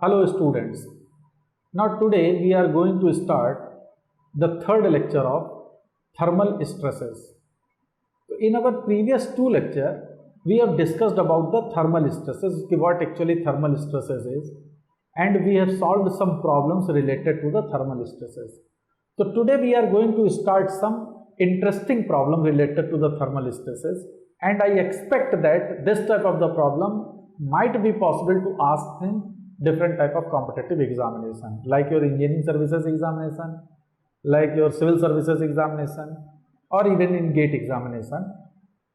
Hello students. Now today we are going to start the third lecture of thermal stresses. In our previous two lecture we have discussed about the thermal stresses, what actually thermal stresses is, and we have solved some problems related to the thermal stresses. So today we are going to start some interesting problem related to the thermal stresses, and I expect that this type of the problem might be possible to ask in different type of competitive examination, like your engineering services examination, like your civil services examination, और even in gate examination,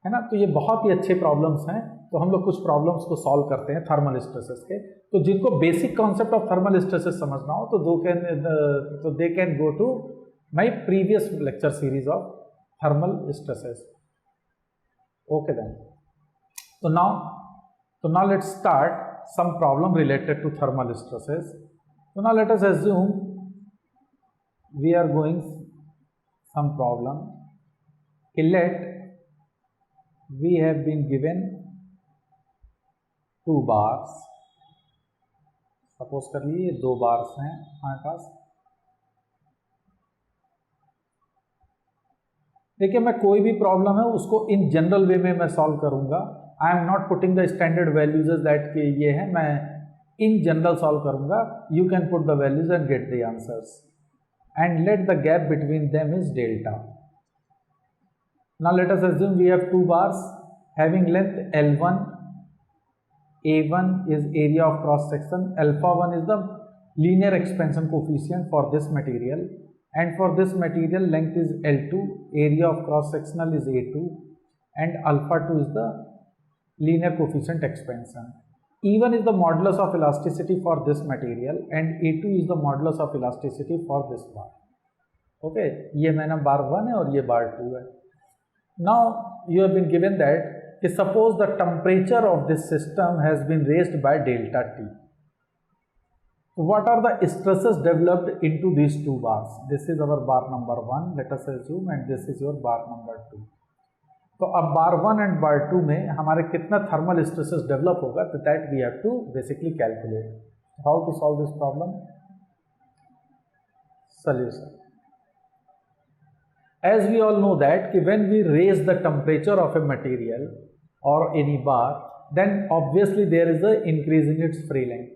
है ना। तो ये बहुत ही अच्छे problems हैं। तो हम लोग कुछ प्रॉब्लम्स को सॉल्व करते हैं थर्मल स्ट्रेसेस के। तो जिनको basic concept of thermal stresses समझना हो तो they can go to my previous lecture series of thermal stresses. Okay then, तो now let's start some problem related to thermal stresses. So now let us assume we are going some problem. Let we have been given 2 bars. Suppose कर लिए 2 bars हैं हमारे पास। देखिए, मैं कोई भी problem है उसको इन जनरल वे में मैं सॉल्व करूंगा। I am not putting the standard values that के ये है, मैं इन जनरल सॉल्व करूंगा। You can put the values and get the answers and let the gap between them is delta. Now let us assume we have 2 bars having length L1, A1 is area of cross section, alpha 1 is the linear expansion coefficient for this material, and for this material length is L2, area of cross sectional is A2, and alpha 2 is the linear coefficient expansion. E1 is the modulus of elasticity for this material and A2 is the modulus of elasticity for this bar. Okay, ये मैंने बार 1 है और ये बार 2 है. Now you have been given that suppose the temperature of this system has been raised by delta T. What are the stresses developed into these 2 bars? This is our bar number 1, let us assume, and this is your bar number 2. तो अब बार 1 and बार 2 में हमारे कितना thermal stresses develop होगा, तो that we have to basically calculate. How to solve this problem? Solution, as we all know that कि when we raise the temperature of a material और any bar, then obviously there is a increase in its free length.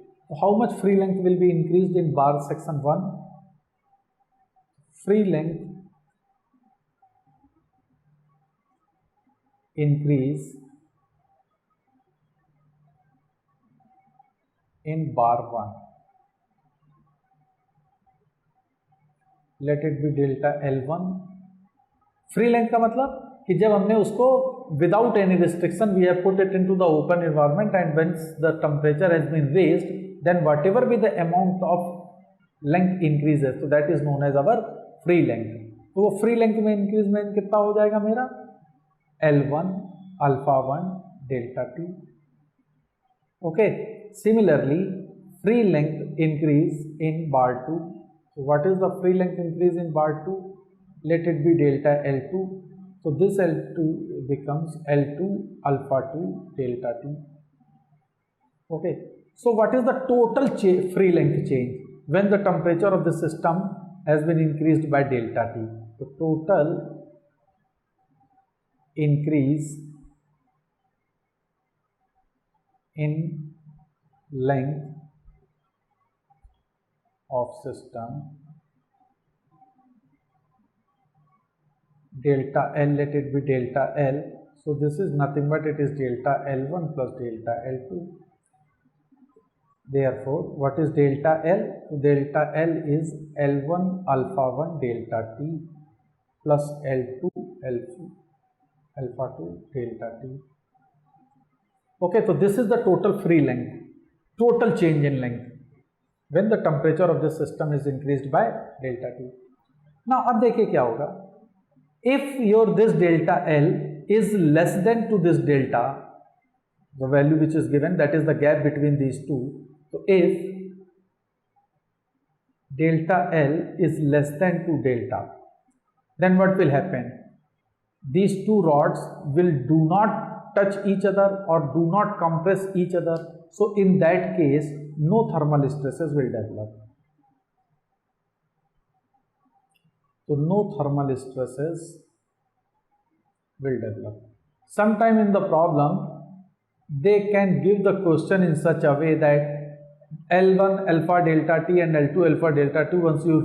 How much free length will be increased in bar section 1? Free length increase in bar 1. Let it be delta L1. Free length का मतलब कि जब हमने उसको without any restriction we have put it into the open environment and whence the temperature has been raised, then whatever be the amount of length increases, तो that is known as our free length. तो वो free length में increment कितना हो जाएगा मेरा? L1 alpha 1 delta T. Okay, similarly free length increase in bar 2. So what is the free length increase in bar 2? Let it be delta L2. So this L2 becomes L2 alpha 2 delta T. Okay, so what is the total free length change when the temperature of the system has been increased by delta T? So total increase in length of system delta L, let it be delta L. So this is nothing but it is delta L1 plus delta L2. Therefore what is delta L? Delta L is L1 alpha 1 delta T plus L2 alpha 2 delta T. Okay, so this is the total free length, total change in length when the temperature of the system is increased by delta T. Now अब देखिए क्या होगा, if your this delta L is less than to this delta, the value which is given, that is the gap between these two. So if delta L is less than to delta, then what will happen? These 2 rods will do not touch each other or do not compress each other. So in that case no thermal stresses will develop. So no thermal stresses will develop. Sometime in the problem, they can give the question in such a way that L1 alpha delta T and L2 alpha delta T, once you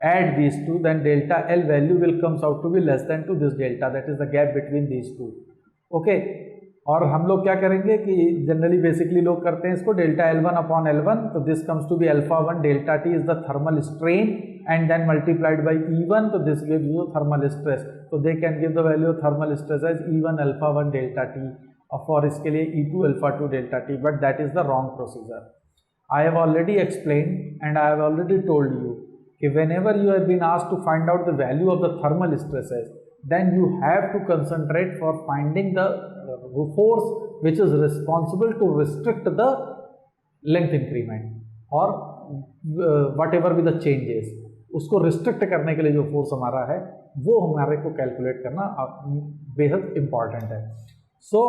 add these two, then delta L value will comes out to be less than to this delta, that is the gap between these two. Okay, और हम लोग क्या करेंगे कि generally basically लोग करते हैं इसको डेल्टा L1 अपॉन L1, तो this comes to be alpha 1 delta T is the thermal strain and then multiplied by E1, तो this gives you thermal stress. तो they can give the value of thermal stress as E1 alpha 1 delta T और for इसके लिए E2 alpha 2 delta T, but that is the wrong procedure. I have already explained and I have already told you कि whenever you have been asked to find out the value of the thermal stresses, then you have to concentrate for finding the force which is responsible to restrict the length increment or whatever be the changes. उसको restrict करने के लिए जो force हमारा है वो हमारे को calculate करना बेहद important है. So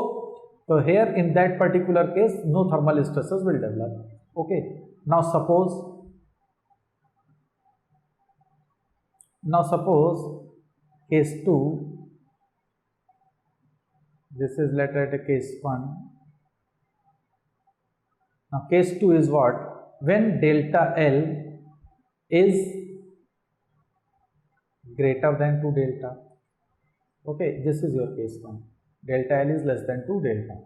here in that particular case no thermal stresses will develop. Okay, now suppose case 2, this is let us take case 1. Now case 2 is what? When delta L is greater than 2 delta. Okay, this is your case 1. Delta L is less than 2 delta.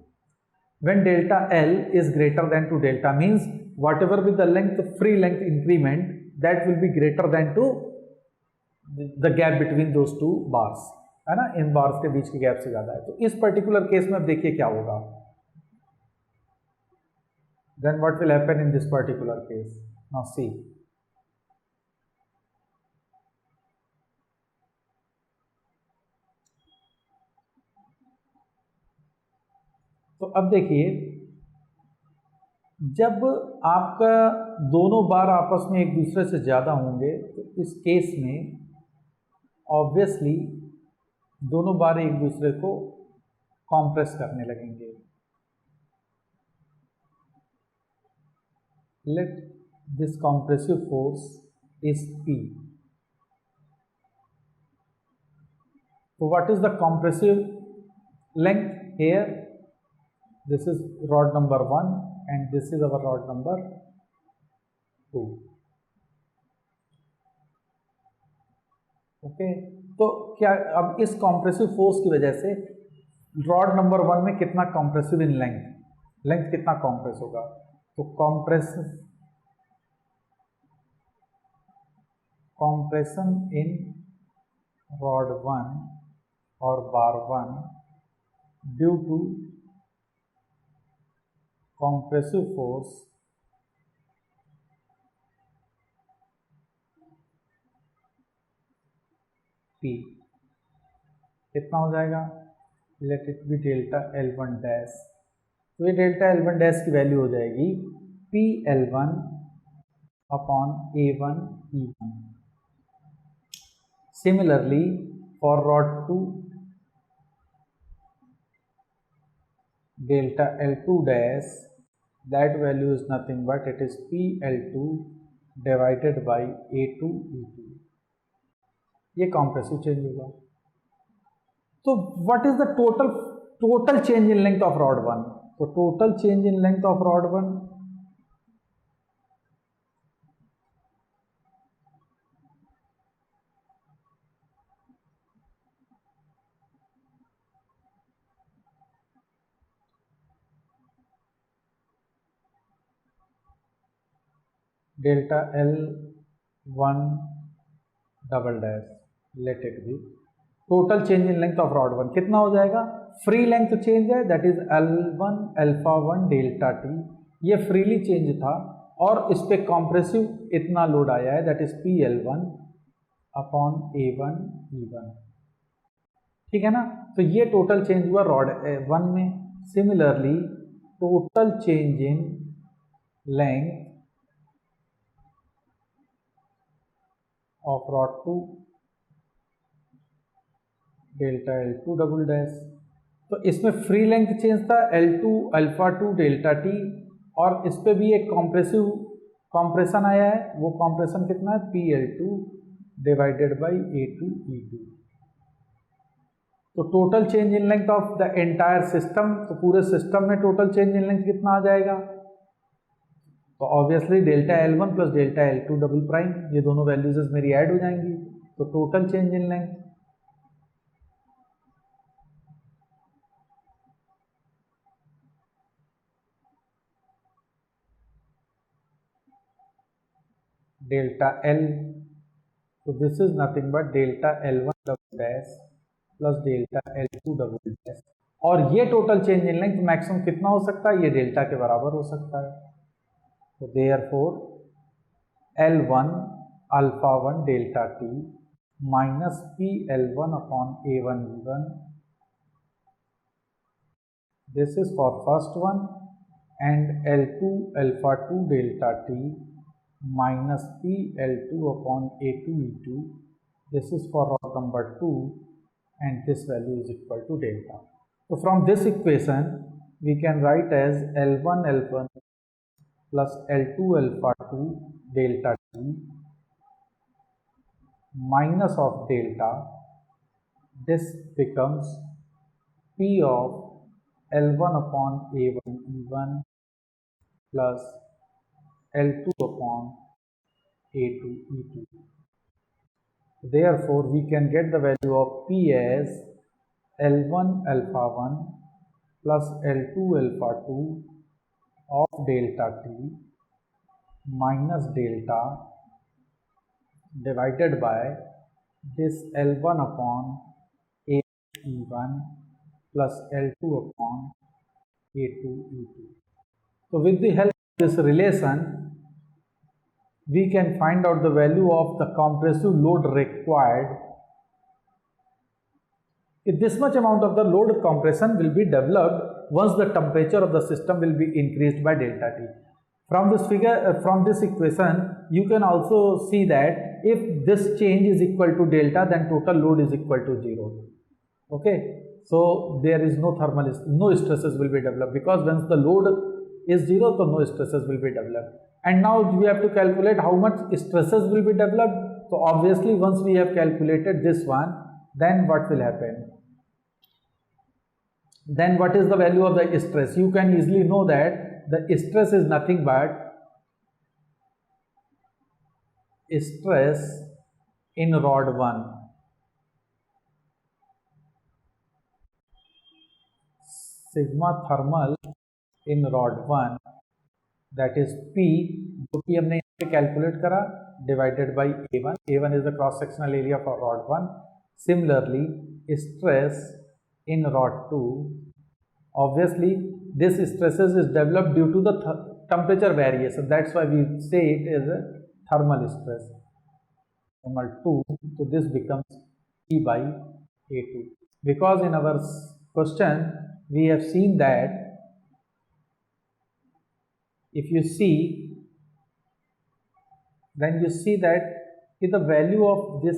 When delta L is greater than 2 delta means whatever be the length, free length increment, that will be greater than to the gap between those two bars, है ना, इन bars के बीच के gap से ज्यादा है. तो इस particular case में अब देखिए क्या होगा. Then what will happen in this particular case? Now see. तो अब देखिए, जब आपका दोनों बार आपस में एक दूसरे से ज़्यादा होंगे तो इस केस में ऑब्वियसली दोनों बार एक दूसरे को कॉम्प्रेस करने लगेंगे. Let this compressive force is P. तो what is the compressive length here? This is rod number 1 and this is our rod number 2. Okay, तो क्या अब इस कॉम्प्रेसिव फोर्स की वजह से रॉड नंबर 1 में कितना कॉम्प्रेसिव इन लेंथ कितना कॉम्प्रेस होगा? तो कॉम्प्रेशन इन रॉड 1 और bar 1 due to compressive force P कितना हो जाएगा? Let it be delta L1 dash. तो ये डेल्टा L1 डैश की वैल्यू हो जाएगी PL1 upon A1 E1. Similarly for rod 2 delta L2 dash, that value is nothing but it is PL2 divided by A2 E2. ये compressive change होगा. तो what is the total change in length of rod 1? तो total change in length of rod 1 delta L1 double dash, late it B total change in length of rod 1 कितना हो जाएगा? Free length change है, that is L1 alpha 1 delta T. ये freely change था और इस पे कॉम्प्रेसिव इतना लोड आया है, that is PL1 upon A1 E1. ठीक है ना. तो ये टोटल चेंज हुआ रॉड 1 में. Similarly total change in length of rod 2 delta L2 double dash. तो इसमें फ्री लेंथ चेंज था L2 अल्फा 2 डेल्टा T और इस पे भी एक कॉम्प्रेशन आया है, वो कॉम्प्रेशन कितना है, PL2 डिवाइडेड बाई A2E2। तो total change in length of the entire system, तो पूरे सिस्टम में टोटल चेंज इन लेंथ कितना आ जाएगा, तो obviously delta L1 plus delta L2 double prime, ये दोनों वैल्यूज मेरी ऐड हो जाएंगी, तो total change in length delta L, तो this is nothing but delta L1 double dash plus delta L2 double dash, और ये total change in length maximum कितना हो सकता है, ये डेल्टा के बराबर हो सकता है। तो therefore L1 alpha 1 delta T minus PL1 upon A1 E1, this is for first one, and L2 alpha 2 delta T minus PL2 upon A2 E2, this is for rod number 2, and this value is equal to delta. So from this equation we can write as L1 alpha plus L2 alpha 2 delta T minus of delta, this becomes P of L1 upon A1 E1 plus L2 upon A2 E2. Therefore, we can get the value of P as L1 alpha 1 plus L2 alpha 2 of delta T minus delta divided by this L1 upon A1 plus L2 upon A2 E2. So with the help of this relation, we can find out the value of the compressive load required. This much amount of the load compression will be developed once the temperature of the system will be increased by delta T. From this figure, from this equation, you can also see that if this change is equal to delta, then total load is equal to 0. Okay, so there is no no stresses will be developed, because once the load is 0, so no stresses will be developed. And now we have to calculate how much stresses will be developed. So obviously once we have calculated this one, then what will happen? Then what is the value of the stress? You can easily know that the stress is nothing but stress in rod 1 sigma thermal in rod 1, that is P, जो P हमने यहाँ पे calculate करा, divided by A1. A1 is the cross sectional area for rod 1. Similarly, stress in rod 2, obviously this stresses is developed due to the temperature variation, that's why we say it is a thermal stress, thermal 2. So this becomes P by A2, because in our question we have seen that if you see, then you see that if the value of this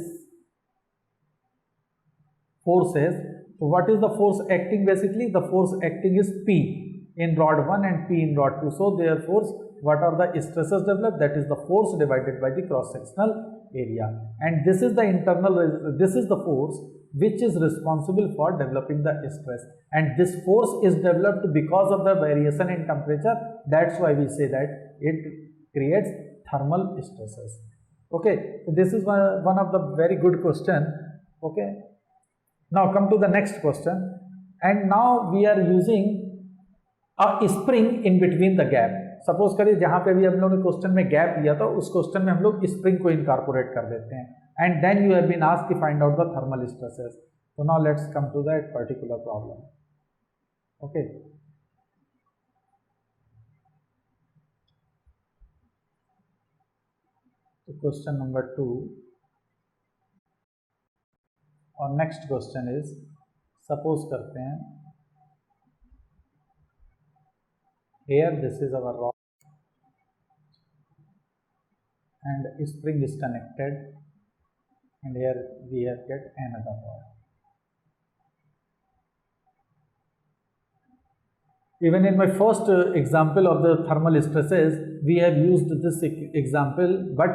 force is, so what is the force acting? Basically the force acting is P in rod 1 and P in rod 2. So therefore what are the stresses developed? That is the force divided by the cross sectional area, and this is the internal, this is the force which is responsible for developing the stress, and this force is developed because of the variation in temperature. That's why we say that it creates thermal stresses. Okay, so this is one of the very good question. Okay, now come to the next question, and now we are using a spring in between the gap. Suppose करिए जहां पे भी हम लोग ने question में gap लिया था, उस क्वेश्चन में हम लोग स्प्रिंग को इनकॉर्पोरेट कर देते हैं, and then you have been asked to find out the thermal stresses. So now let's come to that particular problem. Okay, so question number 2, और next question is, suppose करते हैं, here this is our rod and spring is connected, and here we have get another rod. Even in my first example of the thermal stresses, we have used this example, but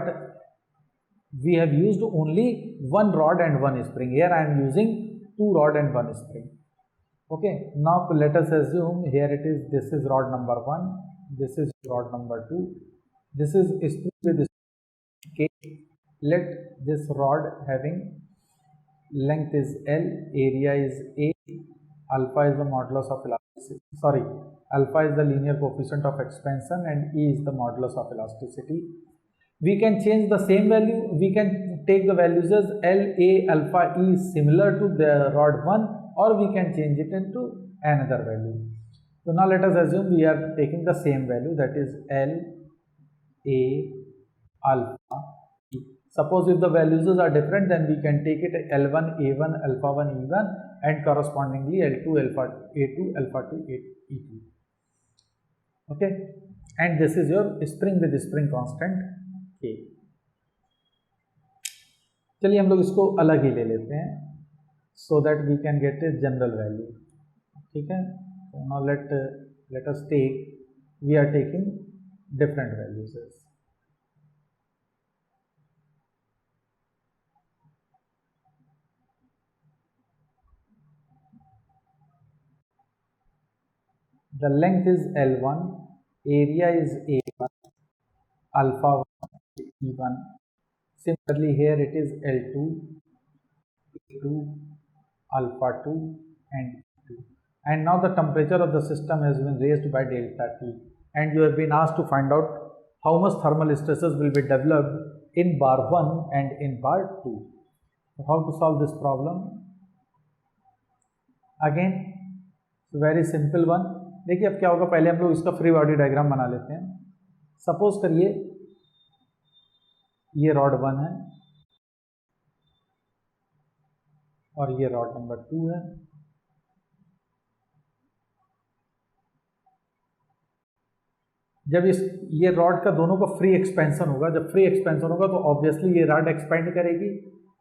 we have used only one rod and one spring. Here I am using two rod and one spring. Okay, now let us assume here it is, this is rod number 1, this is rod number 2, this is spring with K. Let this rod having length is L, area is A, alpha is the modulus of elasticity, sorry, alpha is the linear coefficient of expansion and E is the modulus of elasticity. We can change the same value, we can take the values as L, A, alpha, E similar to the rod 1, or we can change it into another value. So now let us assume we are taking the same value, that is L, A, alpha, E. Suppose if the values are different, then we can take it L1, A1, alpha 1, E1 and correspondingly L2, alpha, A2, alpha 2, E2. Okay, and this is your spring with spring constant K. चलिए हम लोग इसको अलग ही ले लेते हैं, so that we can get a general value. ठीक है, so now let us take, we are taking different values as the length is L1, area is A1, alpha 1 E1. Similarly here it is L2, A2, alpha 2 and E2. And now the temperature of the system has been raised by delta T, and you have been asked to find out how much thermal stresses will be developed in bar 1 and in bar 2. So how to solve this problem? Again very simple one. देखिए अब क्या होगा, पहले हम लोग इसका free body diagram बना लेते हैं. सपोज करिए ये रॉड 1 है और ये रॉड नंबर 2 है. जब ये रॉड का दोनों का फ्री एक्सपेंशन होगा, जब फ्री एक्सपेंशन होगा तो ऑब्वियसली ये रॉड एक्सपेंड करेगी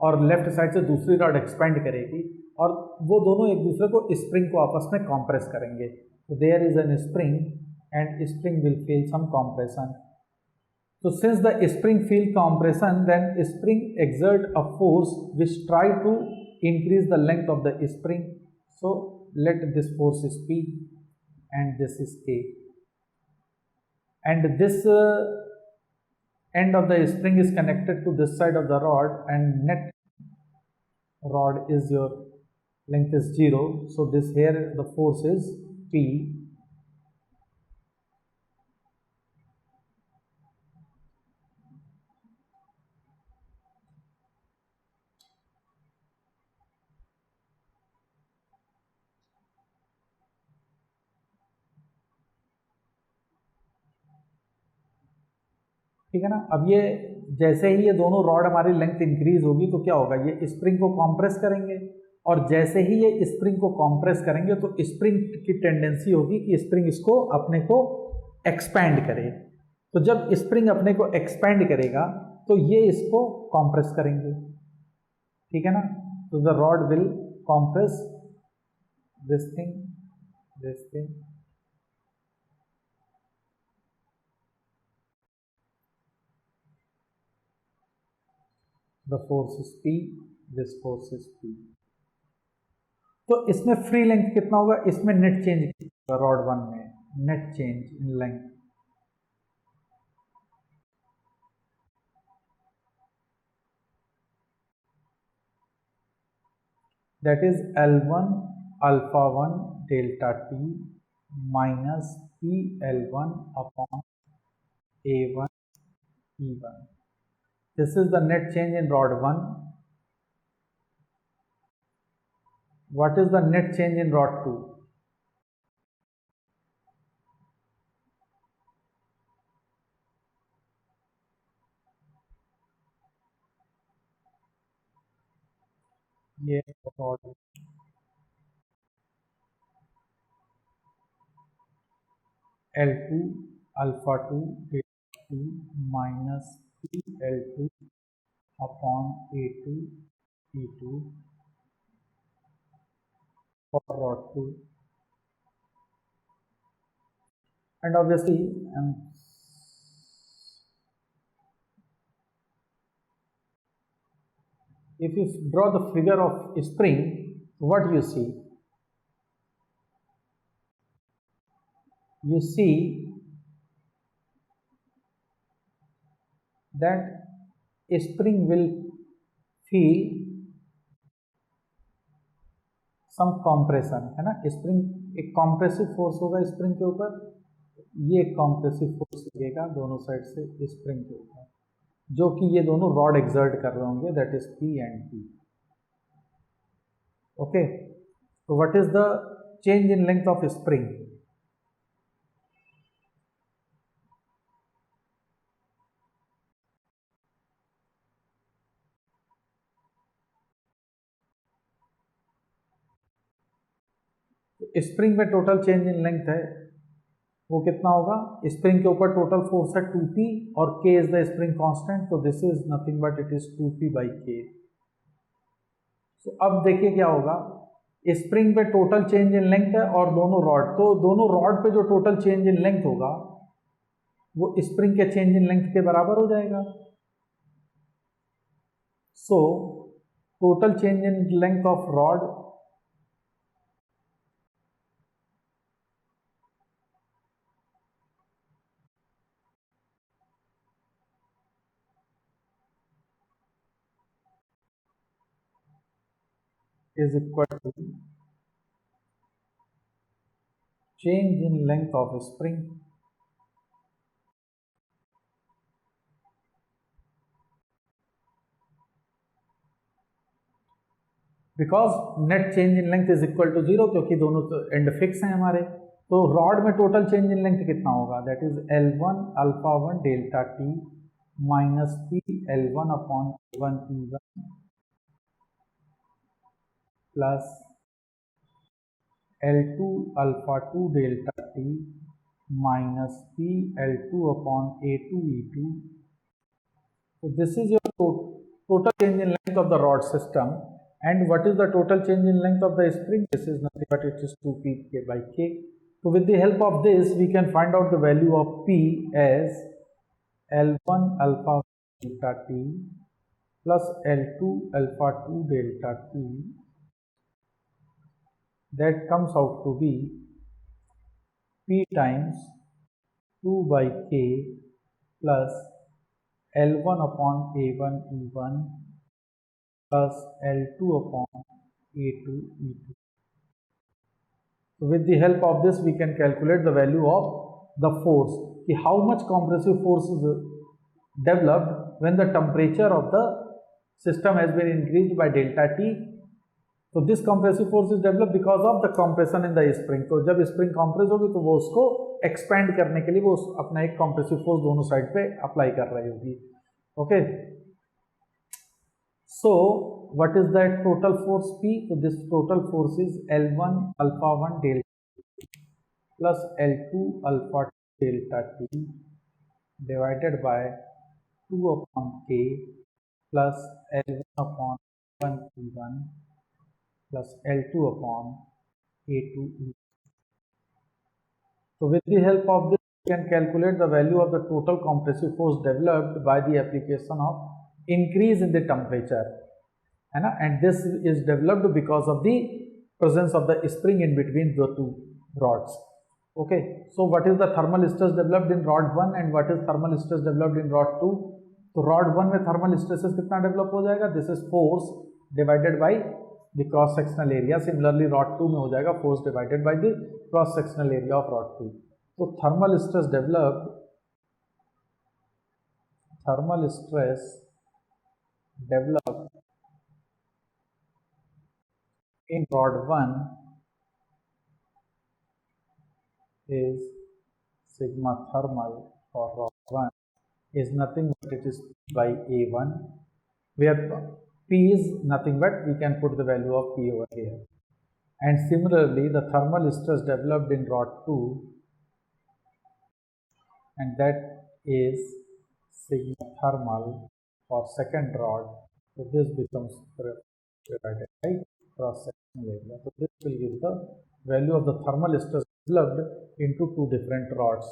और लेफ्ट साइड से दूसरी रॉड एक्सपेंड करेगी और वो दोनों एक दूसरे को स्प्रिंग को आपस में कॉम्प्रेस करेंगे. तो there is an spring and spring will feel some compression. So since the spring feel compression, then spring exert a force which try to increase the length of the spring. So let this force is P and this is K. And this end of the spring is connected to this side of the rod, and net rod is your length is 0. So this here the force is P. ठीक है ना. अब ये जैसे ही ये दोनों rod हमारी length increase होगी तो क्या होगा, ये स्प्रिंग को कॉम्प्रेस करेंगे और जैसे ही ये स्प्रिंग को कॉम्प्रेस करेंगे तो स्प्रिंग की टेंडेंसी होगी कि स्प्रिंग इसको अपने को एक्सपैंड करे. तो जब स्प्रिंग अपने को एक्सपैंड करेगा तो ये इसको कॉम्प्रेस करेंगे. ठीक है ना. तो the rod will compress this thing. The force is P, this force is P. तो इसमें फ्री लेंथ कितना होगा, इसमें नेट चेंज होगा रॉड 1 में, net change in length that is L1 alpha 1 delta T minus PL1 upon A1 E1. This is the net change in rod 1. What is the net change in rod 2? ये rod L2 alpha 2 delta T minus PL2 upon A2 E2 for rod 2. and obviously if you draw the figure of spring, what you see? You see that a spring will feel some compression, है ना. Spring एक compressive force होगा spring के ऊपर, ये compressive force लगेगा दोनों side से स्प्रिंग के ऊपर, जो कि ये दोनों रॉड एक्सर्ट कर रहे होंगे, that is P and P. Okay, तो what is the change in length of spring? Spring में टोटल चेंज इन लेंथ है, वो कितना होगा? स्प्रिंग के ऊपर टोटल फोर्स है 2p और k is the spring constant, तो this is nothing but it is 2p by k. तो अब देखिए क्या होगा, स्प्रिंग पे टोटल चेंज इन लेंथ है और दोनों रॉड, तो दोनों रॉड पे जो टोटल चेंज इन लेंथ होगा वो स्प्रिंग के चेंज इन लेंथ के बराबर हो जाएगा. So total change in length of rod is equal to change in length of a spring because net change in length is equal to 0, क्योंकि दोनों तो एंड फिक्स हैं हमारे. तो रॉड में टोटल चेंज इन लेंथ कितना होगा? That is L1 alpha 1 delta T minus P L1 upon 1 E1 plus L2 alpha 2 delta T minus P L2 upon A2 E2. So this is your total change in length of the rod system. And what is the total change in length of the spring? This is nothing but it is 2p k by k. So with the help of this, we can find out the value of P as L1 alpha delta T plus L2 alpha 2 delta T. That comes out to be P times 2 by k plus L1 upon A1 E1 plus L2 upon A2 E2. So with the help of this, we can calculate the value of the force. How much compressive force is developed when the temperature of the system has been increased by delta T. So this compressive force is developed because of the compression in the spring. तो जब spring compress होगी तो वो उसको expand करने के लिए वो अपना एक compressive force दोनों साइड पे apply कर रही होगी. Okay. So what is that total force P? So this total force is L1 alpha 1 delta plus L2 alpha delta T divided by 2 upon K plus L1 upon 1 E1 plus L2 upon A2 E. So with the help of this, we can calculate the value of the total compressive force developed by the application of increase in the temperature. And this is developed because of the presence of the spring in between the two rods. Okay, so what is the thermal stress developed in rod 1 and what is thermal stress developed in rod 2? तो rod 1 में thermal stresses कितना develop हो जाएगा? This is force divided by the cross sectional area. Similarly rod 2 में हो जाएगा force divided by the cross sectional area of rod 2. तो thermal stress developed in rod 1 is sigma thermal for rod 1 is nothing but it is by A1, where P is nothing but we can put the value of P over here. And similarly the thermal stress developed in rod 2, and that is sigma thermal for second rod. So this becomes divided by cross sectional area. So this will give the value of the thermal stress developed into two different rods.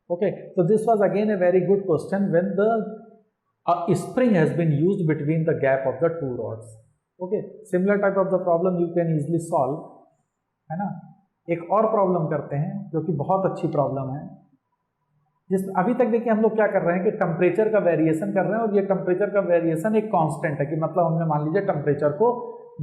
Okay, so this was again a very good question when the spring has been used between the gap of the two rods. Okay, similar type of the problem you can easily solve, है ना. एक और problem करते हैं जो कि बहुत अच्छी प्रॉब्लम है, जिस अभी तक देखिए हम लोग क्या कर रहे हैं कि टेम्परेचर का वेरिएशन कर रहे हैं और ये टेम्परेचर का वेरिएशन एक कांस्टेंट है कि मतलब हमने मान लीजिए टेम्परेचर को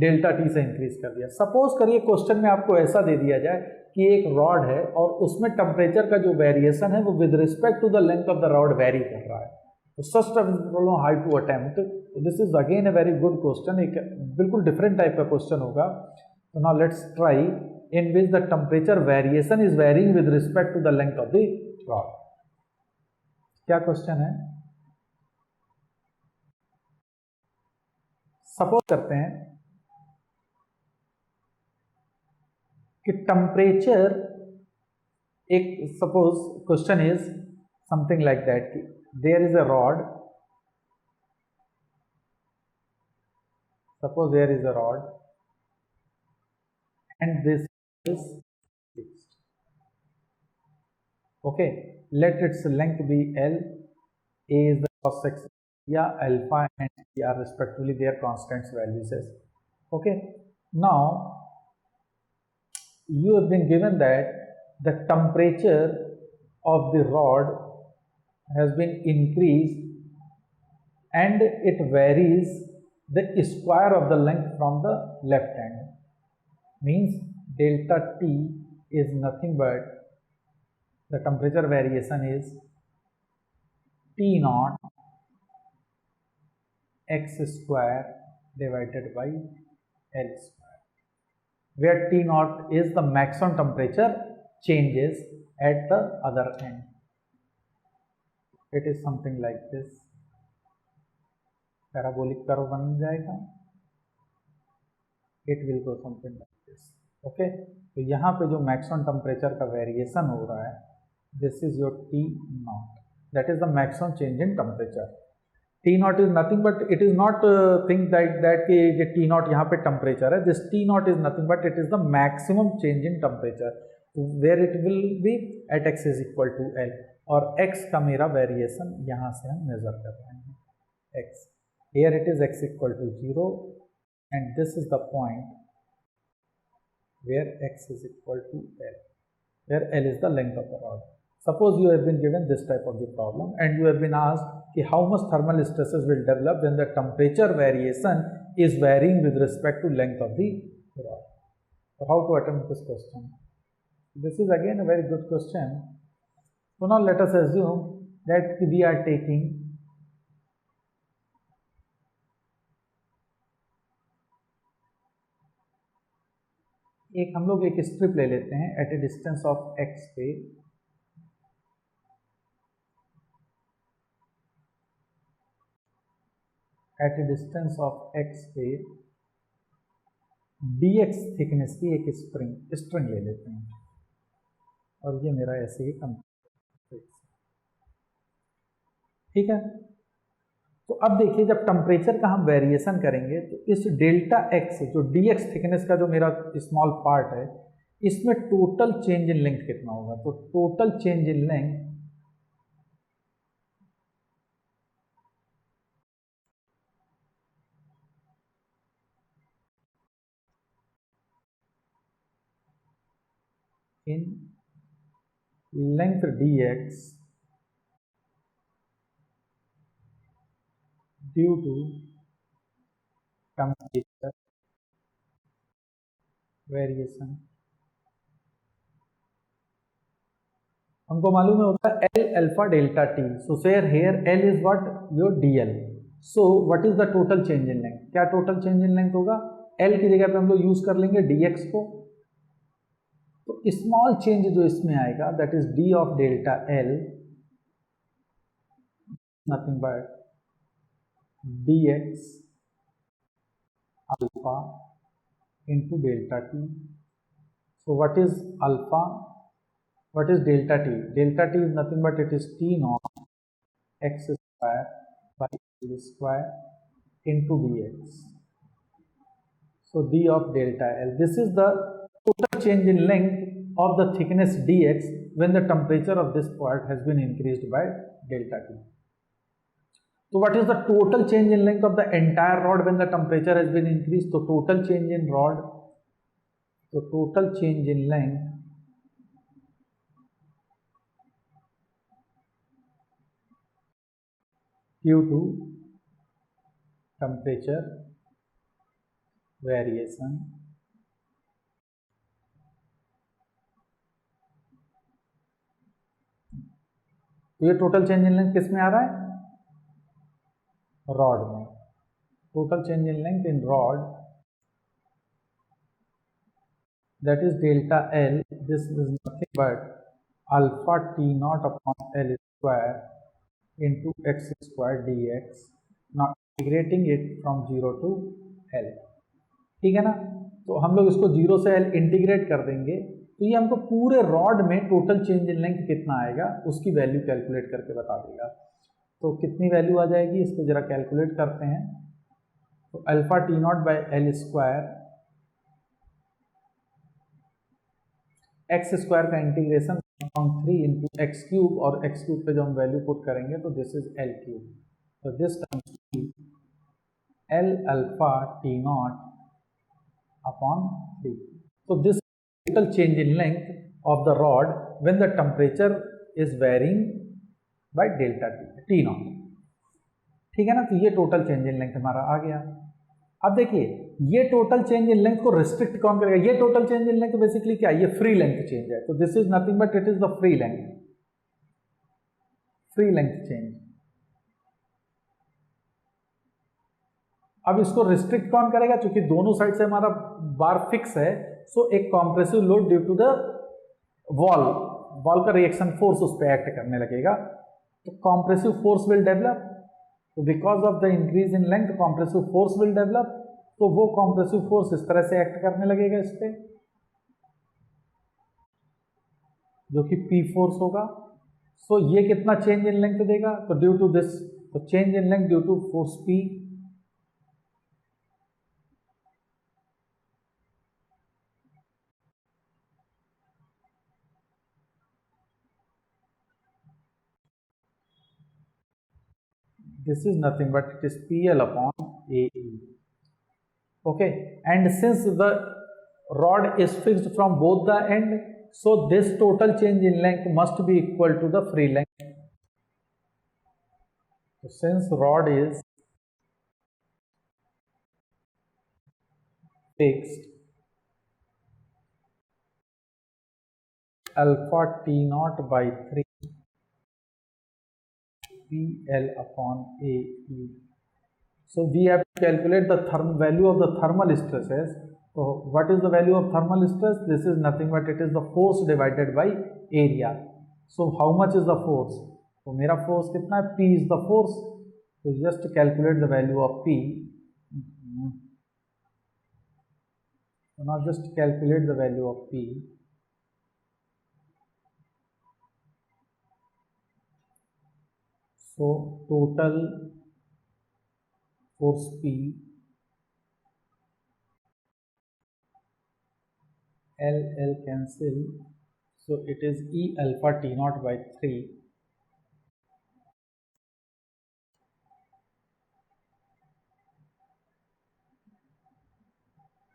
डेल्टा टी से इंक्रीज कर दिया. सपोज करिए क्वेश्चन में आपको ऐसा दे दिया जाए कि एक रॉड है और उसमें टेम्परेचर का जो वेरिएशन है वो with respect to the length of the rod vary कर रहा है. तो such problem how to attempt. This is again a very good question, एक बिल्कुल डिफरेंट टाइप का क्वेश्चन होगा. तो now let's try in which the temperature variation is varying with respect to the length of the rod. क्या question है? Suppose करते हैं कि टेम्परेचर, एक suppose question is something like that कि there is a rod, suppose there is a rod and this is fixed. Okay, let its length be L, A is the cross section, yeah, alpha and C are respectively their constants values. Okay, now you have been given that the temperature of the rod has been increased and it varies the square of the length from the left hand, means delta T is nothing but the temperature variation is T naught x square divided by L square, where T naught is the maximum temperature changes at the other end. It is something like this. Parabolic curve बन जाएगा. It will go something like this. Okay, तो यहाँ पे जो maximum temperature का variation हो रहा है, this is your T naught, that is the maximum change in temperature. T naught is nothing but it is not think that कि ये T naught यहाँ पे temperature है. This T naught is nothing but it is the maximum change in temperature where it will be at x is equal to L, और x का मेरा variation यहाँ से हम measure कर रहे हैं. x here it is x equal to 0 and this is the point where x is equal to L, where L is the length of the rod. Suppose you have been given this type of the problem and you have been asked कि how much thermal stresses will develop when the temperature variation is varying with respect to length of the rod. So how to attempt this question? This is again a very good question. So now let us assume that we are taking एक, हम लोग एक strip ले लेते हैं at a distance of x पे, at a distance of x पे dx thickness की एक स्ट्रिंग ले लेते हैं और ये मेरा ऐसे ही कंप्लीट. ठीक है, तो अब देखिए जब टेम्परेचर का हम वेरिएशन करेंगे तो इस डेल्टा x जो dx थिकनेस का जो मेरा स्मॉल पार्ट है, इसमें टोटल चेंज इन लेंथ कितना होगा. तो total change in length in length dx due to temperature variation. हमको मालूम है होता है L alpha delta t. So here L is what your dl. So what is the total change in length? क्या total change in length होगा? L की जगह पे हम लोग यूज कर लेंगे dx को. तो स्मॉल चेंज जो इसमें आएगा that is d of delta L, nothing but dx alpha into delta t. So what is alpha? What is delta t? Delta t is nothing but it is T naught x square by L square into dx. So d of delta L. This is the total change in length of the thickness dx when the temperature of this part has been increased by delta T. So what is the total change in length of the entire rod when the temperature has been increased? So total change in rod, so total change in length due to temperature variation तो ये total change in length किस में आ रहा है? Rod में. Total change in length in rod, that is delta L. This is nothing but alpha T naught upon L square into x square dx. Now integrating it from 0 to L. ठीक है ना? तो हम लोग इसको 0 से L integrate कर देंगे तो ये हमको पूरे रॉड में टोटल चेंज इन लेंथ कितना आएगा उसकी वैल्यू कैलकुलेट करके बता देगा. तो कितनी वैल्यू आ जाएगी इसको जरा कैलकुलेट करते हैं. तो alpha T naught by L square X square का integration from 3 into X cube और एक्स क्यूब पे जो हम वैल्यू पुट करेंगे तो दिस इज एल क्यूब. तो this comes to L alpha T naught upon 3. तो this total change in length of the rod when the temperature is varying by delta T naught. ठीक है ना? तो ये total change in length हमारा आ गया. अब देखिए ये टोटल चेंज इन लेंथ को रिस्ट्रिक्ट कौन करेगा? ये total change in length basically क्या है? ये फ्री लेंथ चेंज है. तो this is nothing but it is the free length, free length change. अब इसको रिस्ट्रिक्ट कौन करेगा? क्योंकि दोनों साइड से हमारा बार फिक्स है. सो एक compressive load due to the wall का रिएक्शन फोर्स उस पर एक्ट करने लगेगा. तो कॉम्प्रेसिव फोर्स विल डेवलप. तो because of the increase in length compressive force will develop. तो वो कॉम्प्रेसिव फोर्स इस तरह से एक्ट करने लगेगा इस पे, जो कि P फोर्स होगा. सो ये कितना चेंज इन लेंथ देगा? तो ड्यू टू दिस, तो change in length due to force P. This is nothing but it is PL upon AE. Okay, and since the rod is fixed from both the end, so this total change in length must be equal to the free length. So since rod is fixed, alpha T naught by 3 PL upon AE. So we have to calculate the value of the thermal stresses. So what is the value of thermal stress? This is nothing but it is the force divided by area. So how much is the force? तो मेरा force कितना है? P is the force. So just calculate the value of P. So now just calculate the value of P. So total force P, L cancel, so it is E alpha T naught by 3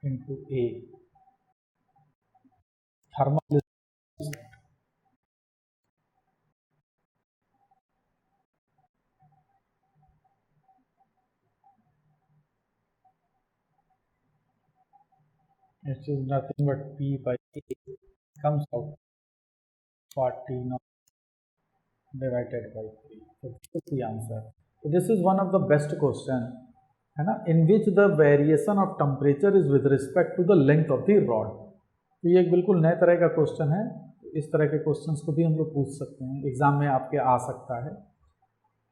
into A. Thermal which is nothing but P by A comes out 40 naught divided by 3. So this is the answer. So this is one of the best question, है ना, in which the variation of temperature is with respect to the length of the rod. तो ये एक बिल्कुल नए तरह का question है. इस तरह के क्वेश्चंस को भी हम लोग पूछ सकते हैं, एग्जाम में आपके आ सकता है.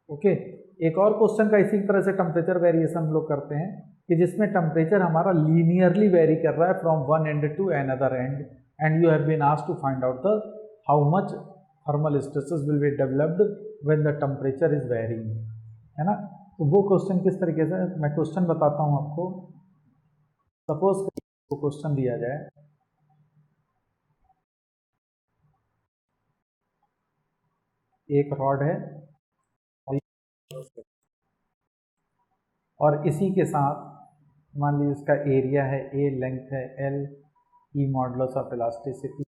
ओके, एक और क्वेश्चन का इसी तरह से टेम्परेचर वेरिएशन हम लोग करते हैं कि जिसमें टेम्परेचर हमारा लीनियरली वेरी कर रहा है from one end to another end, and you have been asked to find out the how much thermal stresses will be developed when the temperature is varying, है ना. तो वो क्वेश्चन किस तरीके से, मैं क्वेश्चन बताता हूँ आपको. सपोज वो क्वेश्चन दिया जाए एक रॉड है और इसी के साथ मान लीजिए इसका एरिया है ए, लेंथ है L, E modulus of elasticity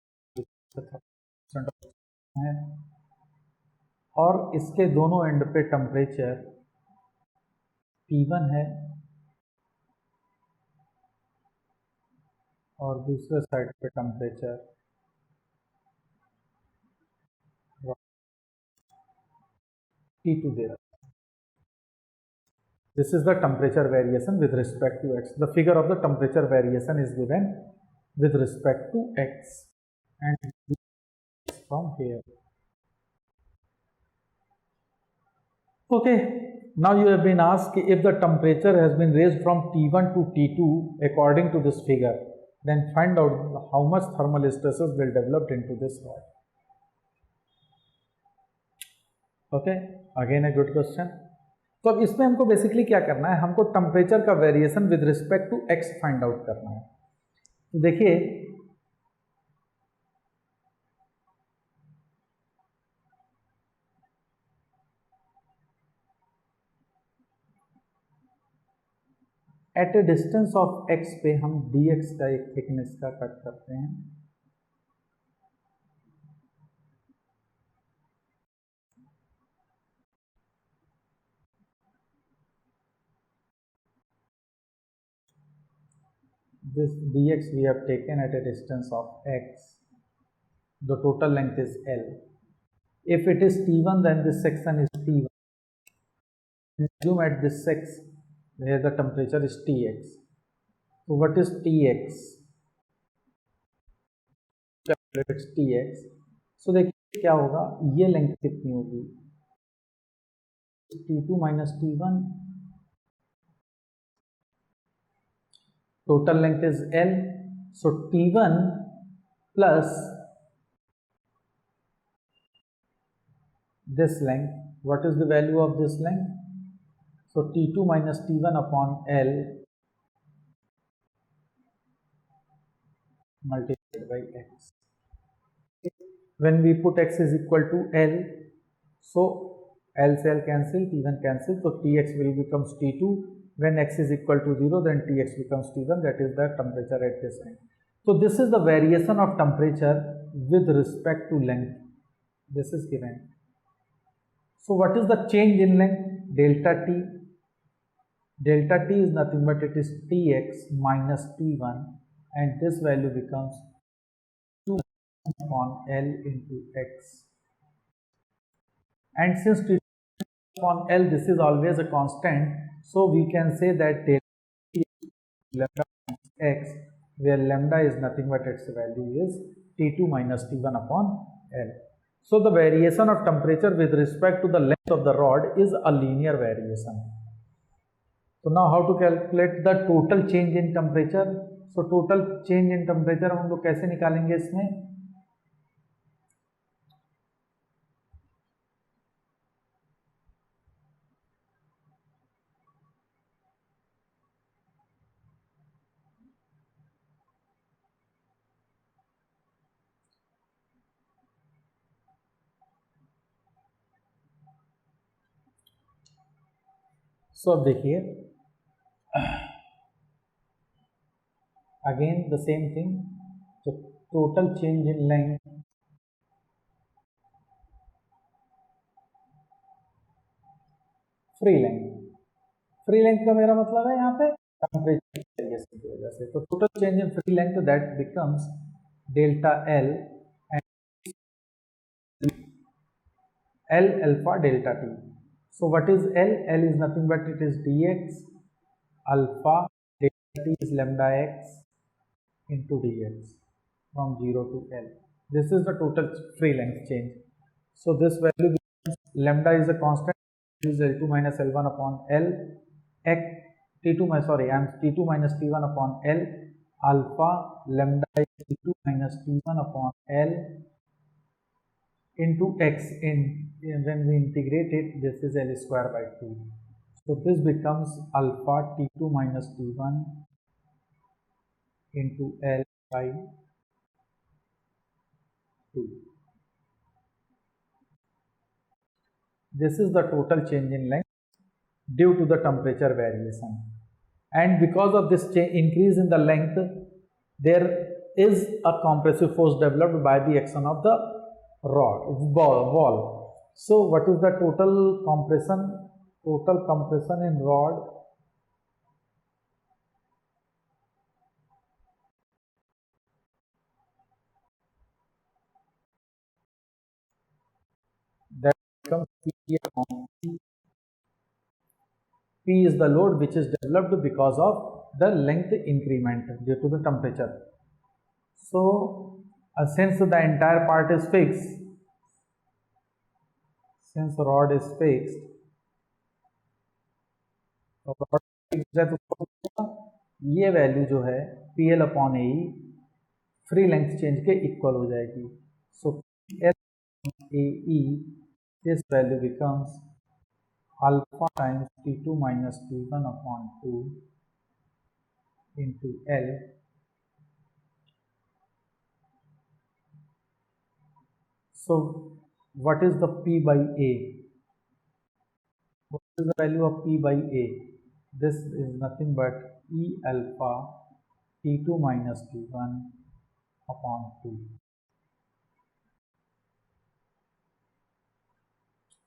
है, और इसके दोनों एंड पे टेम्परेचर T1 है और दूसरे साइड पे टेम्परेचर T2 दे रहा है. This is the temperature variation with respect to x. The figure of the temperature variation is given with respect to x and from here. Okay, now you have been asked if the temperature has been raised from T1 to T2 according to this figure, then find out how much thermal stresses will develop into this rod. Okay, again a good question. तो अब इसमें हमको basically क्या करना है, हमको temperature का variation with respect to x find out करना है. तो देखिए at a distance of x पे हम dx का एक थिकनेस का कट करते हैं. This dx we have taken at a distance of x. The total length is L. If it is T1, then this section is T1. Assume at this sex, where the temperature is Tx. So what is Tx? Calculate Tx. So देखिए क्या होगा, ये length कितनी होगी, T2 minus T1. Total length is L. So T1 plus this length. What is the value of this length? So T2 minus T1 upon L multiplied by x. When we put x is equal to L, so L से L cancel, T1 cancel, so Tx will becomes T2. When x is equal to 0, then Tx becomes T1. That is the temperature at this end. So this is the variation of temperature with respect to length. This is given. So what is the change in length? Delta T. Delta T is nothing but it is Tx minus T1, and this value becomes 2 upon L into x. And since T upon L, this is always a constant, so we can say that delta T is lambda x, where lambda is nothing but its value is T2 minus T1 upon L. So the variation of temperature with respect to the length of the rod is a linear variation. So now how to calculate the total change in temperature? So total change in temperature हम लोग कैसे निकालेंगे इसमें? So अब देखिए again the same thing. So total change in length free length का मेरा मतलब है यहाँ पे टेम्परेचर वेरिएशन की वजह से. तो total change in free length that becomes delta L and L alpha delta T. So what is L? L is nothing but it is dx, alpha delta T is lambda x into dx from 0 to L. This is the total free length change. So this value becomes lambda is a constant, is L2 minus L1 upon L x T2 minus T2 minus T1 upon L alpha lambda is T2 minus T1 upon L into x in when we integrate it, this is L square by 2. So this becomes alpha T2 minus T1 into L by 2. this is the total change in length due to the temperature variation, and because of this increase in the length, there is a compressive force developed by the action of the wall. So what is the total compression? Total compression in rod that becomes P upon P. P is the load which is developed because of the length increment due to the temperature. So since the entire part is fixed, since rod is fixed, तो rod fixed है तो ये value जो है PL upon ए free length change के equal हो जाएगी. सो PL this value becomes alpha times T2 minus T1 upon 2 into L. So what is the P by A? What is the value of P by A? This is nothing but E alpha T2 minus T1 upon 2.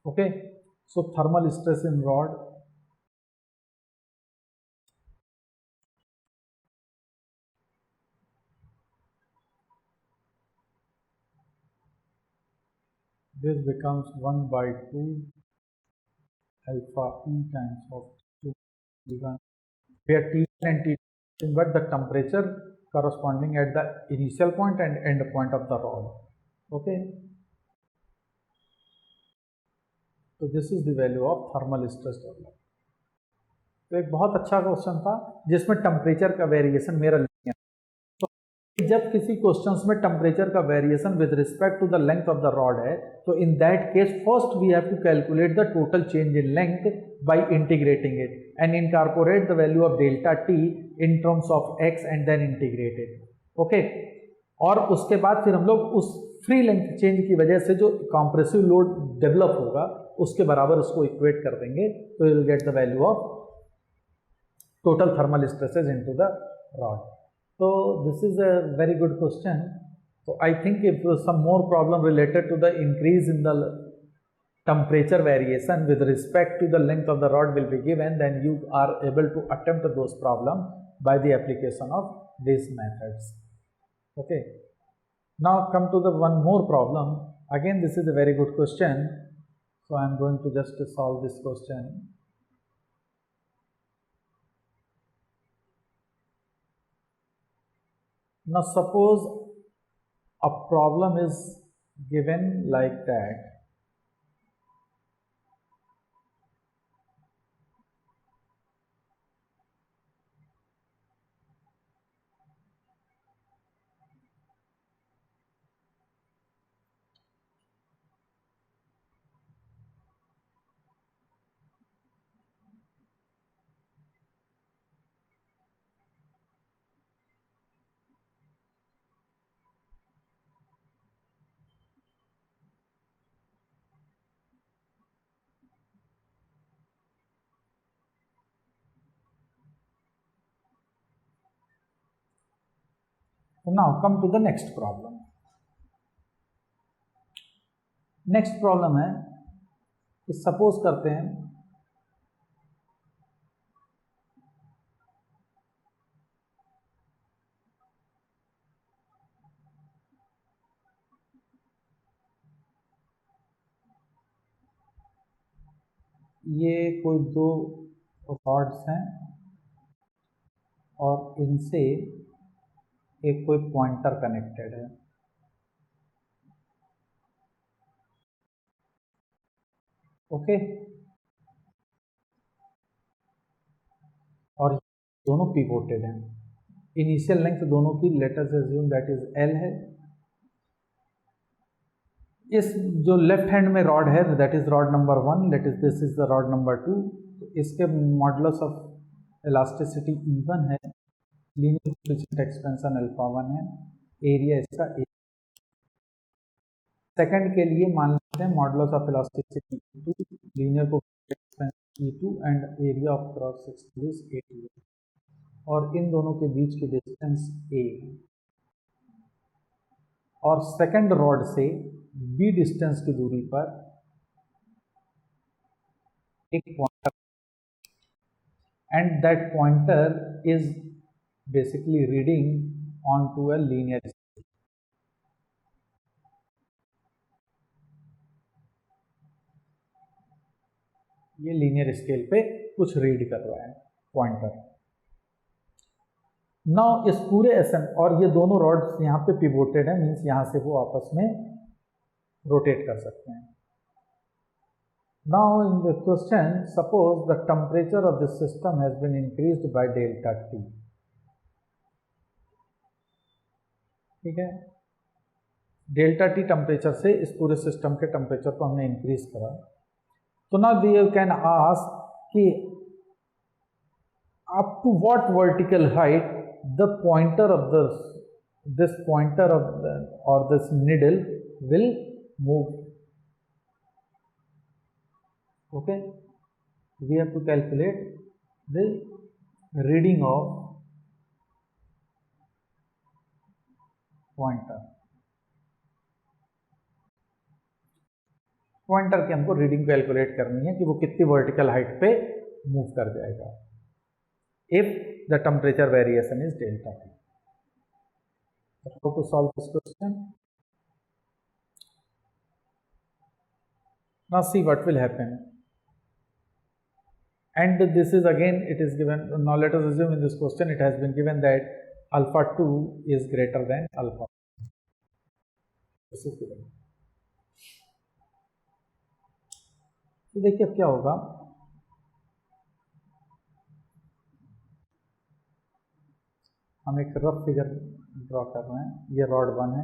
Okay, so thermal stress in rod, this becomes 1 by 2 alpha E times of T1, where T1 and T2 but the temperature corresponding at the initial point and end point of the rod. Okay, so this is the value of thermal stress developed. तो एक बहुत अच्छा question था जिसमें temperature का variation मेरा लिया. तो जब किसी क्वेश्चंस में टेम्परेचर का variation with respect to the length of the rod है, तो in that case first we have to calculate the total change in length by integrating it and incorporate the value of delta T in terms of x and then integrate it. Okay, और उसके बाद फिर हम लोग उस free length change की वजह से जो कॉम्प्रेसिव लोड डेवलप होगा उसके बराबर उसको इक्वेट कर देंगे, तो you will get the value of total thermal stresses into the rod. So this is a very good question. So I think if some more problem related to the increase in the temperature variation with respect to the length of the rod will be given, then you are able to attempt those problems by the application of these methods. Okay, now come to the one more problem. Again, this is a very good question, so I am going to just solve this question. Now suppose a problem is given like that. So now come to the next problem. Next problem है कि suppose करते हैं ये कोई दो rods हैं और इनसे एक कोई पॉइंटर कनेक्टेड है. ओके, और दोनों पिवोटेड हैं. इनिशियल लेंथ दोनों की late us assume that is L है. इस जो लेफ्ट हैंड में रॉड है that is rod number 1, that is this is the rod number 2. तो इसके मॉडुलस ऑफ इलास्टिसिटी E1 है, लीनियर कोएफिशिएंट एक्सपेंशन अल्फा 1 है, एरिया इसका सेकंड के लिए मान लेते हैं modulus of elasticity E2, linear coefficient E2 and area of cross section is A2, और इन दोनों के बीच की डिस्टेंस A, और सेकंड रॉड से B डिस्टेंस की दूरी पर एक pointer, and that pointer is basically reading on to a linear, ये लीनियर स्केल पे कुछ रीड कर रहा है पॉइंटर। नाउ इस पूरे एसएम, और ये दोनों रॉड्स यहाँ पे पिवोटेड है, मीन्स यहाँ से वो आपस में रोटेट कर सकते हैं। Now in the question, suppose the temperature of this system has been increased by delta T, ठीक है, डेल्टा टी टेम्परेचर से इस पूरे सिस्टम के टेम्परेचर को हमने इंक्रीज करा। तो नाउ यू कैन आस्क कि up to what vertical height the pointer of this pointer of the, or this needle will move. Okay, we have to calculate the reading of pointer की हमको reading calculate करनी है कि वो कितनी vertical height पे move कर जाएगा if the temperature variation is delta T. How to solve this question? Now see what will happen. And this is again, it is given, now let us assume in this question it has been given that alpha 2 is greater than alpha. This is given. तो देखिए अब क्या होगा, हम एक rough figure draw कर रहे हैं। ये रॉड 1 है,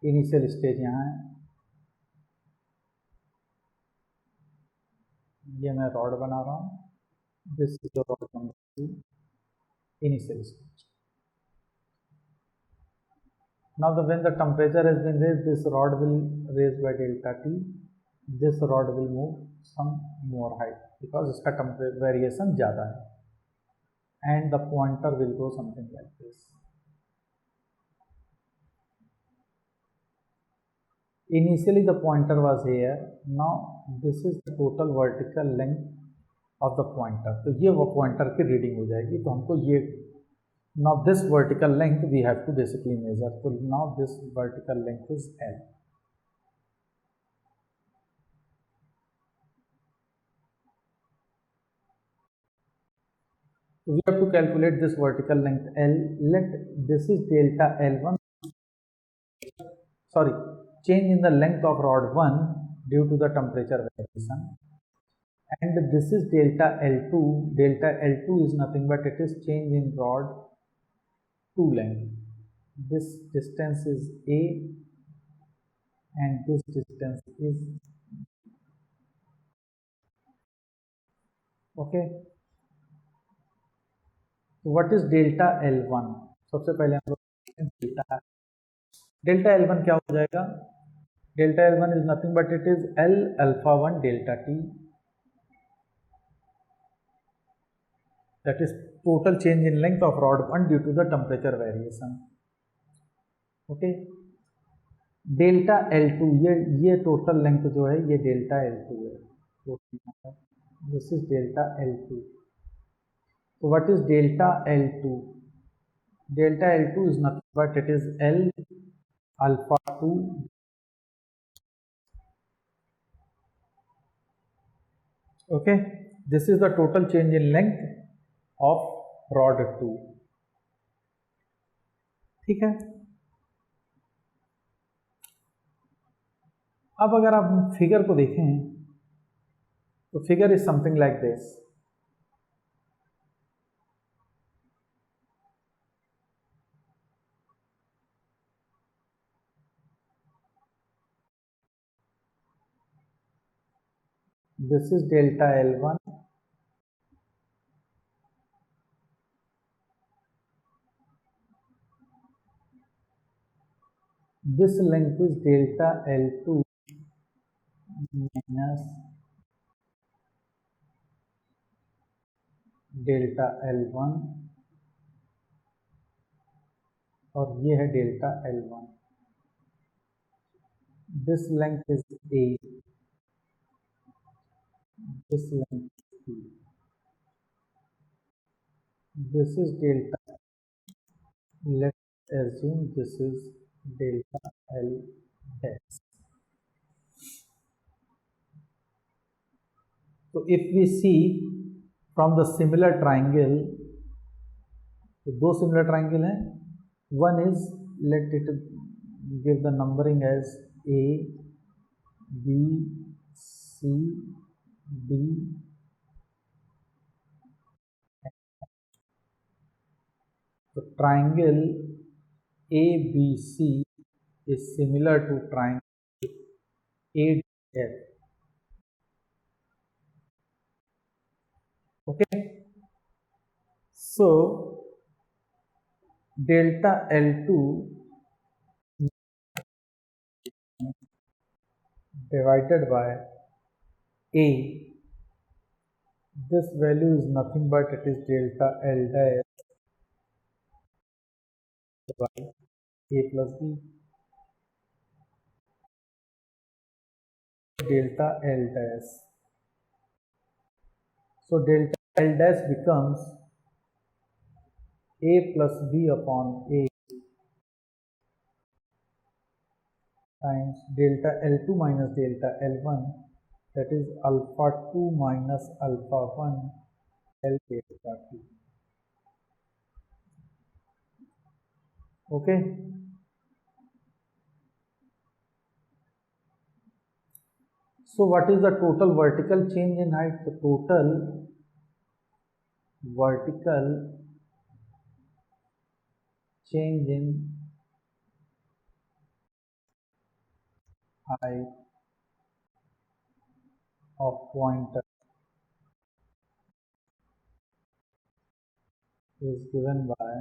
इनिशियल स्टेज यहाँ है, ये मैं रॉड बना रहा हूँ, this is the rod number 2, initial stage. Now when the temperature has been raised, this rod will raise by delta T, this rod will move some more height because इसका temperature variation ज़्यादा है, and the pointer will go something like this. Initially the pointer was here, now this is the total vertical length of the pointer. तो ये वो pointer की reading हो जाएगी, तो हमको ये, now this vertical length we have to basically measure. So now this vertical length is L. So we have to calculate this vertical length L. Let this is delta L1. Sorry, change in the length of rod 1 due to the temperature variation. And this is delta L2. Delta L2 is nothing but it is change in rod 2 length. This distance is A and this distance is, okay. So what is delta L1? सबसे पहले हम लोग delta L1 क्या हो जाएगा, delta L1 is nothing but it is L alpha 1 delta T, that is total change in length of rod 1 due to the temperature variation. Okay, delta L2, ये total length जो है ये delta L2 है, this is delta L2. So what is delta L2? Delta L2 is nothing but it is L alpha 2. Okay, this is the total change in length of rod 2. ठीक है, अब अगर आप figure को देखें तो figure is something like this. This is delta L1, this length is delta L2 minus delta L1 और ये है delta L1. This length is A, this length is B. This is delta. Let's assume this is delta L dash. So if we see from the similar triangle, तो दो similar triangle हैं. One is, let it give the numbering as A, B, C, D. So triangle ABC is similar to triangle ADF. Okay. So delta L2 divided by A, this value is nothing but it is delta L dash by A plus B. Delta L dash. So delta L dash becomes A plus B upon A times delta L2 minus delta L1, that is alpha 2 minus alpha 1 L delta T. Okay. So what is the total vertical change in height? The total vertical change in height of pointer is given by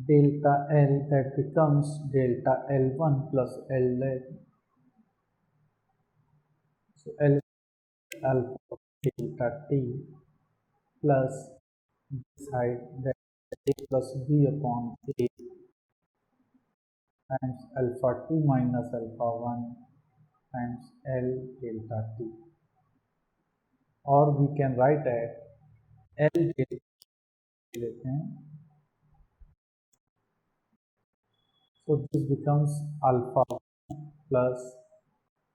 delta L, that becomes delta L1 plus L dash. So L alpha delta T plus this height, that A plus B upon A times alpha 2 minus alpha 1 times L delta T. Or we can write at L delta लेते हैं. So this becomes alpha plus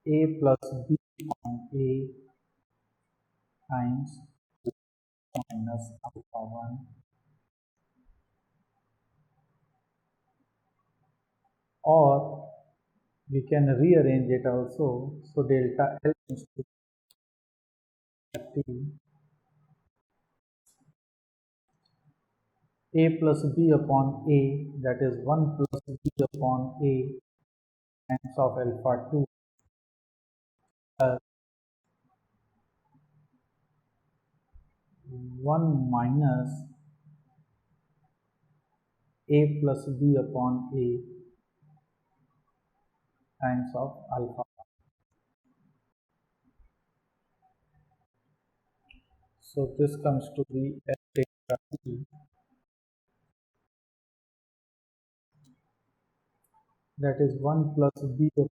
A plus B upon A times minus alpha 1. Or we can rearrange it also. So delta L is T, A plus B upon A, that is 1 plus B upon A times of alpha 2 plus 1 minus A plus B upon A times of alpha. So this comes to be L delta T, that is 1 plus B upon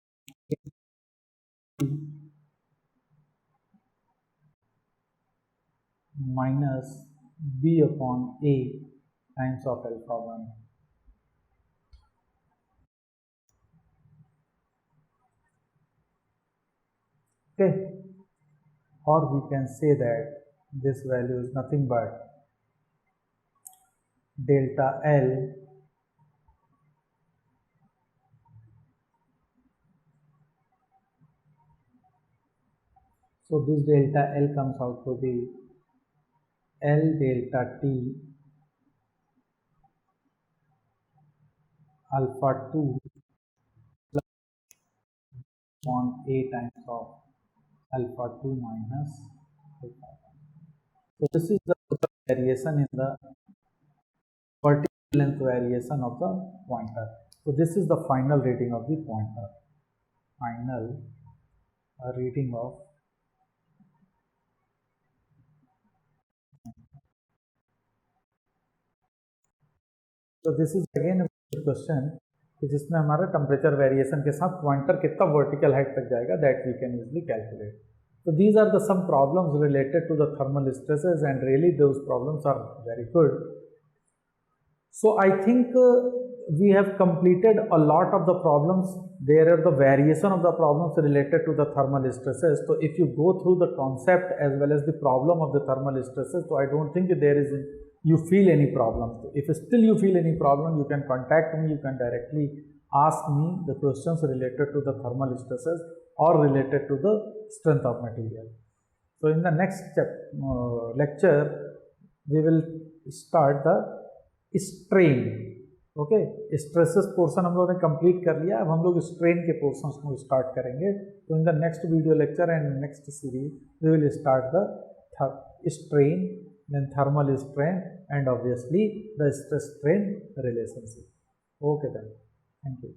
A minus B upon A times of alpha 1. Okay. Or we can say that this value is nothing but delta L so this delta L comes out to be L delta T alpha 2 plus upon A times of alpha 2 minus alpha 1. So this is the variation in the vertical length variation of the pointer. So this is the final reading of the pointer. Final reading of तो this is again question कि जिसमें हमारा temperature variation के साथ pointer कितना vertical height तक जाएगा, that we can easily calculate. So these are the some problems related to the thermal stresses, and really those problems are very good. So I think we have completed a lot of the problems. There are the variation of the problems related to the thermal stresses. So if you go through the concept as well as the problem of the thermal stresses, so I don't think there is you feel any problems. So if still you feel any problem, you can contact me. You can directly ask me the questions related to the thermal stresses or related to the strength of material. So in the next lecture, we will start the strain. Okay, stresses portion हम लोगों ने complete कर लिया. अब हम लोग strain के portions को स्टार्ट करेंगे. तो in the next video lecture and next series we will start the strain, then thermal strain, and obviously the stress strain relationship. Okay then, thank you.